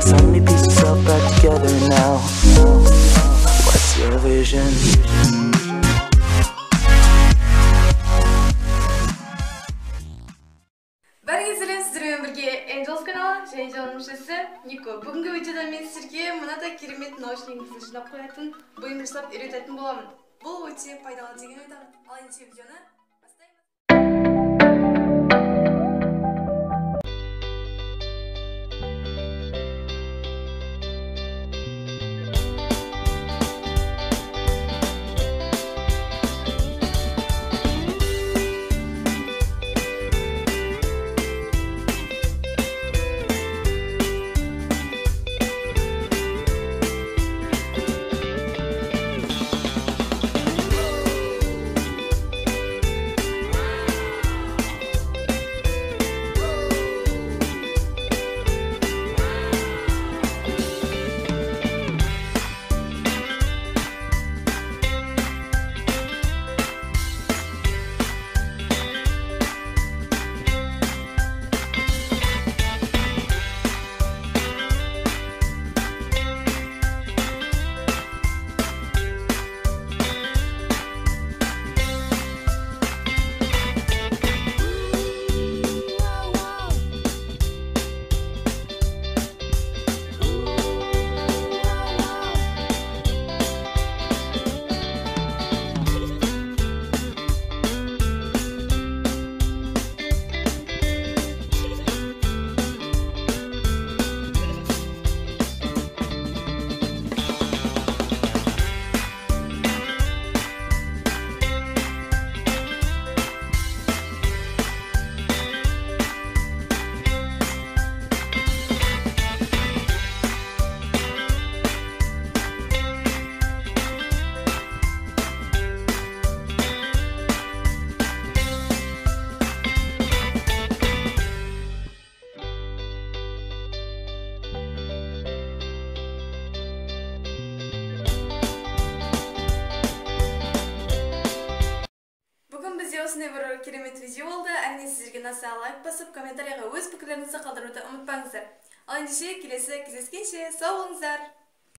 so many pieces all back together now. What's your vision? Бәріңіздің сіздермен бірге Angels каналы және жаным мүшесі Нико. Бүгінгі видеода мен сіздерге мынадай керемет наушнигіңізді жинап қоятын, бойымды жасап үйрететін боламын. Бұл өте пайдалы деген ойдамын. Ал ендеше видеоны осындай бір керемет видео болды. Әрине сіздерге ұнаса лайк басып, комментарияға өз пікірлеріңізді қалдыруды ұмытпаңыздар. Ал ендеше келесі кездескенше сау болыңыздар.